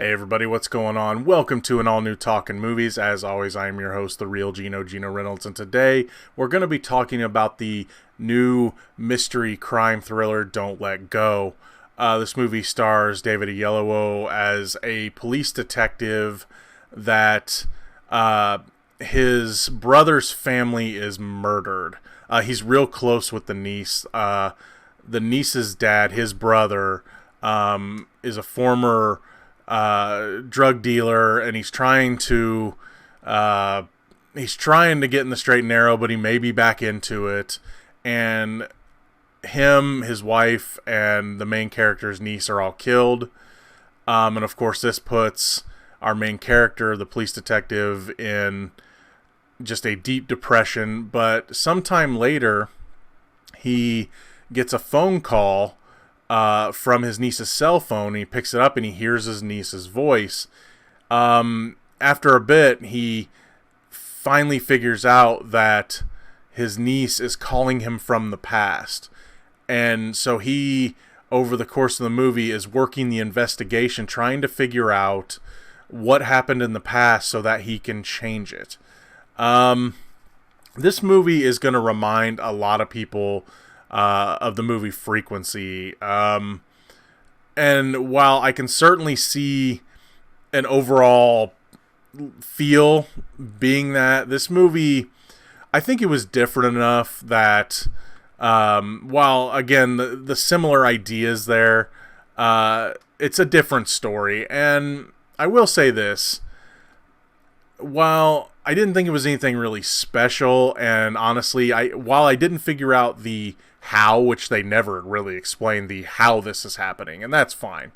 Hey everybody, what's going on? Welcome to an all-new Talkin Movies. As always, I am your host, the real Geno Reynolds, and today we're going to be talking about the new mystery crime thriller, Don't Let Go. This movie stars David Oyelowo as a police detective that his brother's family is murdered. He's real close with the niece. The niece's dad, his brother, is a former drug dealer, and he's trying to get in the straight and narrow, but he may be back into it. And him, his wife, and the main character's niece are all killed. And of course, this puts our main character, the police detective, in just a deep depression. But sometime later, he gets a phone call from his niece's cell phone. He picks it up and he hears his niece's voice. After a bit, he finally figures out that his niece is calling him from the past. And so he, over the course of the movie, is working the investigation, trying to figure out what happened in the past so that he can change it. This movie is going to remind a lot of people of the movie Frequency. And while I can certainly see an overall feel being that, this movie, I think it was different enough that while, again, the similar ideas there, it's a different story. And I will say this, while I didn't think it was anything really special, and honestly, while I didn't figure out the how, which they never really explained the how this is happening, and that's fine.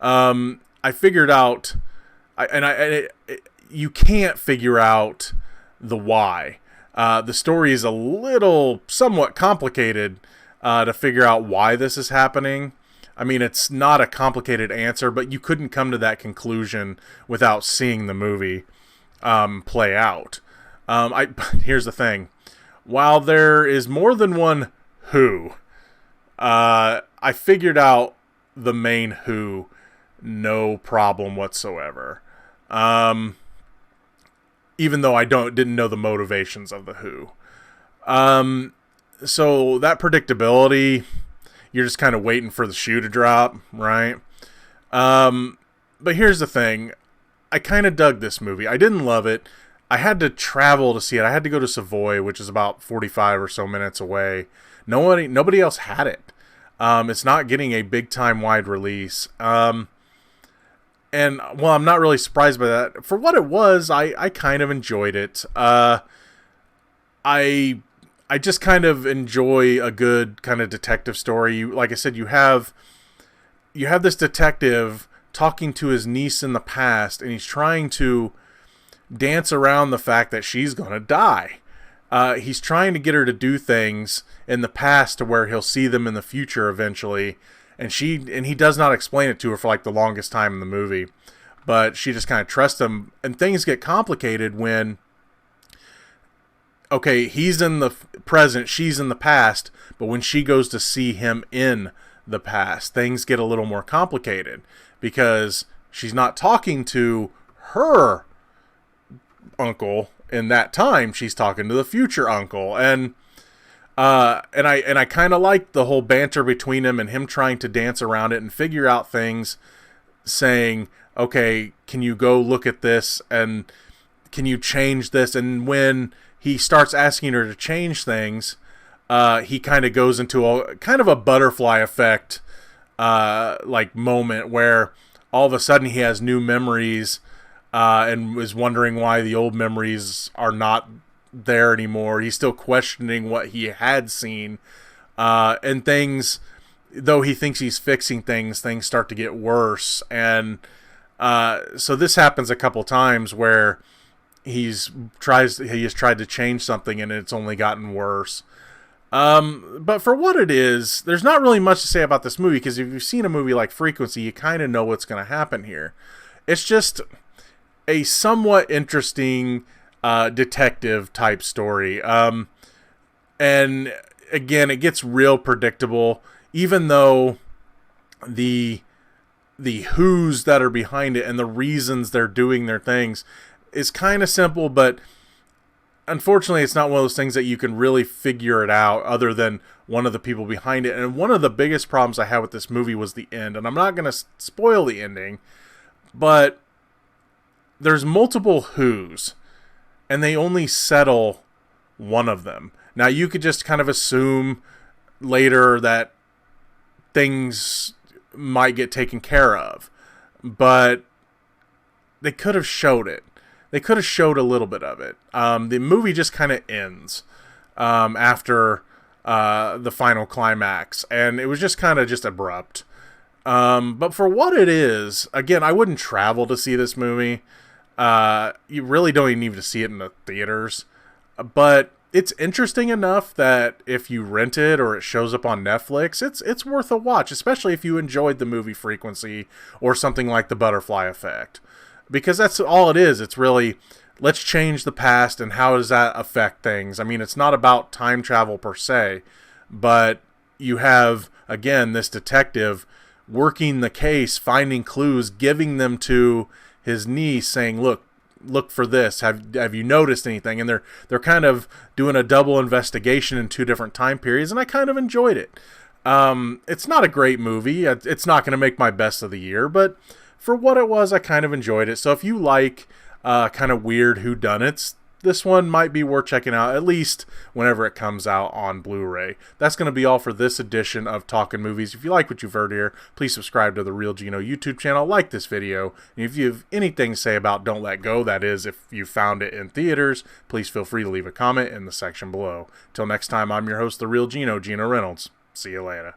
I figured out, you can't figure out the why. The story is somewhat complicated to figure out why this is happening. I mean, it's not a complicated answer, but you couldn't come to that conclusion without seeing the movie play out. Here's the thing. While there is more than one who, I figured out the main who, no problem whatsoever. Even though I didn't know the motivations of the who. So that predictability, you're just kind of waiting for the shoe to drop, right? But here's the thing. I kind of dug this movie. I didn't love it. I had to travel to see it. I had to go to Savoy, which is about 45 or so minutes away. Nobody else had it. It's not getting a big time wide release. And well, I'm not really surprised by that. For what it was, I kind of enjoyed it. I just kind of enjoy a good kind of detective story. Like I said, you have this detective talking to his niece in the past, and he's trying to dance around the fact that she's gonna die. He's trying to get her to do things in the past to where he'll see them in the future eventually, and he does not explain it to her for like the longest time in the movie, but she just kind of trusts him. And things get complicated when, okay, he's in the present, she's in the past, but when she goes to see him in the past, things get a little more complicated because she's not talking to her uncle in that time. She's talking to the future uncle. And I kind of liked the whole banter between him and him trying to dance around it and figure out things, saying, okay, can you go look at this and can you change this? And when he starts asking her to change things, he kind of goes into a kind of a butterfly effect like moment where all of a sudden he has new memories and is wondering why the old memories are not there anymore. He's still questioning what he had seen, and things, though he thinks he's fixing things start to get worse. And so this happens a couple times where he has tried to change something and it's only gotten worse. But for what it is, there's not really much to say about this movie, because if you've seen a movie like Frequency, you kind of know what's going to happen here. It's just a somewhat interesting detective type story. And again, it gets real predictable, even though the who's that are behind it and the reasons they're doing their things is kind of simple, but unfortunately it's not one of those things that you can really figure it out other than one of the people behind it. And one of the biggest problems I had with this movie was the end, and I'm not going to spoil the ending, but there's multiple who's, and they only settle one of them. Now, you could just kind of assume later that things might get taken care of, but they could have showed it. They could have showed a little bit of it. The movie just kind of ends after the final climax, and it was just kind of just abrupt. But for what it is, again, I wouldn't travel to see this movie. You really don't even need to see it in the theaters. But it's interesting enough that if you rent it or it shows up on Netflix, it's worth a watch, especially if you enjoyed the movie Frequency or something like The Butterfly Effect. Because that's all it is. It's really, let's change the past and how does that affect things. I mean, it's not about time travel per se, but you have, again, this detective working the case, finding clues, giving them to his niece, saying, look for this. Have you noticed anything? And they're kind of doing a double investigation in two different time periods, and I kind of enjoyed it. It's not a great movie. It's not going to make my best of the year, but for what it was, I kind of enjoyed it. So if you like kind of weird whodunits, this one might be worth checking out, at least whenever it comes out on Blu-ray. That's going to be all for this edition of Talkin Movies. If you like what you've heard here, please subscribe to the Real Geno YouTube channel, like this video, and if you have anything to say about Don't Let Go, that is, if you found it in theaters, please feel free to leave a comment in the section below. Till next time, I'm your host, the Real Geno, Geno Reynolds. See you later.